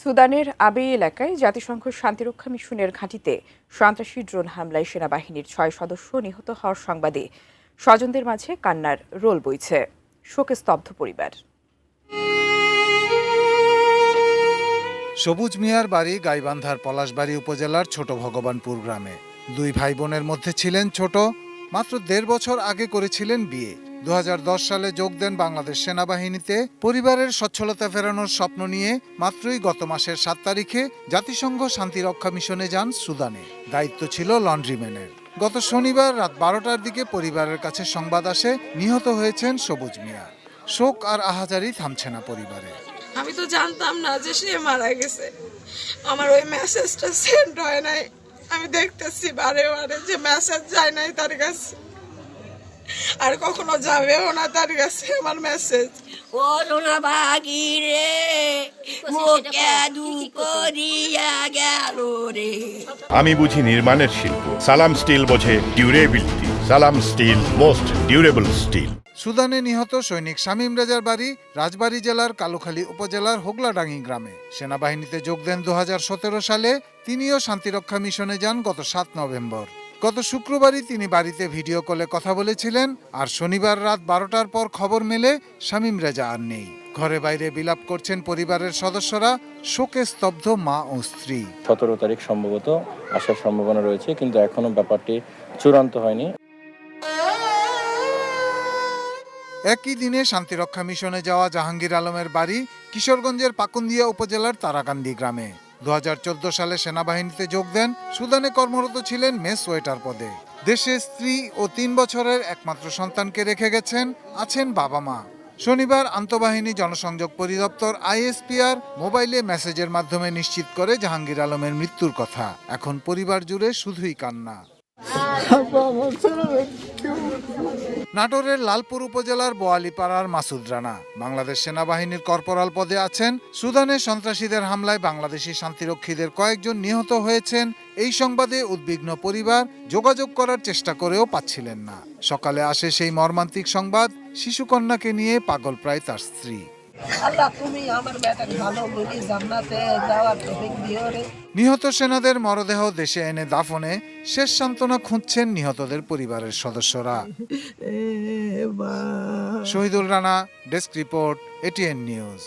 সুদানের আবেই এলাকায় জাতিসংঘ শান্তিরক্ষা মিশনের ঘাঁটিতে সন্ত্রাসী ড্রোন হামলায় সেনাবাহিনীর 6 সদস্য নিহত হওয়ার সংবাদে স্বজনদের মাঝে কান্নার রোল বইছে। শোকে স্তব্ধ পরিবার। সবুজ মিয়ার বাড়ি গাইবান্ধার পলাশবাড়ী উপজেলার ছোট ভগবানপুর গ্রামে। দুই ভাই বোনের মধ্যে ছিলেন ছোট, মাত্র 1.5 বছর আগে করেছিলেন বিয়ে। 2010 সালে যোগ দেন বাংলাদেশ সেনাবাহিনীতে। পরিবারের সচ্ছলতা ফেরানোর স্বপ্ন নিয়ে মাত্রই গত মাসের 7 তারিখে জাতিসংঘ শান্তিরক্ষা মিশনে যান সুদানে। দায়িত্ব ছিল লন্ড্রিম্যানের। গত শনিবার রাত 12টার দিকে পরিবারের কাছে সংবাদ আসে নিহত হয়েছেন সবুজ মিয়া। শোক আর আহাজারি থামছে না পরিবারে। আমি তো জানতাম না যে সে মারা গেছে। আমার ওই মেসেজটা সেন্ড হয় নাই। আমি দেখতেছি বারে বারে যে মেসেজ যায় নাই তার কাছে, আর কখনো যাবেও না তার কাছে আমার মেসেজ। করোনা বাগিরে মুখে দুকরিয়া গেল রে। আমি বুঝি নির্মাণের শিল্প, সালাম স্টিল বোঝে ডিউরেবিলিটি। সালাম স্টিল, মোস্ট ডিউরেবল স্টিল। সুদানে নিহত সৈনিক শামীম রেজার বাড়ি রাজবাড়ী জেলার কালুখালী উপজেলার হোগলাডাঙ্গি গ্রামে। সেনাবাহিনীতে যোগ দেন 2017 সালে। তিনিও শান্তিরক্ষা মিশনে যান গত 7 নভেম্বর। গত শুক্রবারই তিনি বাড়িতে ভিডিও কলে কথা বলেছিলেন, আর শনিবার রাত 12টার পর খবর মেলে শামীম রেজা আর নেই। ঘরে বাইরে বিলাপ করছেন পরিবারের সদস্যরা, শোকে স্তব্ধ মা ও স্ত্রী। 17 তারিখ সম্ভবত আসার সম্ভাবনা রয়েছে, কিন্তু এখনো ব্যাপারটি চূড়ান্ত হয়নি। একই দিনে শান্তিরক্ষা মিশনে যাওয়া জাহাঙ্গীর আলমের বাড়ি কিশোরগঞ্জের পাকুন্দিয়া উপজেলার তারাকান্দি গ্রামে। 2014 সালে সেনাবাহিনীতে যোগ দেন। সুদানে কর্মরত ছিলেন মেস ওয়েটার পদে। দেশে স্ত্রী ও 3 বছরের একমাত্র সন্তানকে রেখে গেছেন, আছেন বাবা মা। শনিবার আন্তঃবাহিনী জনসংযোগ পরিদপ্তর ISPR মোবাইলে মেসেজের মাধ্যমে নিশ্চিত করে জাহাঙ্গীর আলমের মৃত্যুর কথা। এখন পরিবার জুড়ে শুধুই কান্না। নাটোরের লালপুর উপজেলার বোয়ালিপাড়ার মাসুদ রানা বাংলাদেশ সেনাবাহিনীর কর্পোরাল পদে আছেন। সুদানে সন্ত্রাসীদের হামলায় বাংলাদেশি শান্তিরক্ষীদের কয়েকজন নিহত হয়েছেন। এই সংবাদে উদ্বিগ্ন পরিবার যোগাযোগ করার চেষ্টা করেও পাচ্ছিলেন না। সকালে আসে সেই মর্মান্তিক সংবাদ, শিশুকন্যাকে নিয়ে পাগল প্রায় তার স্ত্রী। আল্লাহ তুমি আমার বেটাকে ভালো করে জান্নাতে যাওয়ার তৌফিক দিও রে। নিহত সেনাদের মরদেহ দেশে এনে দাফনে শেষ সান্ত্বনা খুঁজছেন নিহতদের পরিবারের সদস্যরা। Shahidul Rana, desk report, ATN news.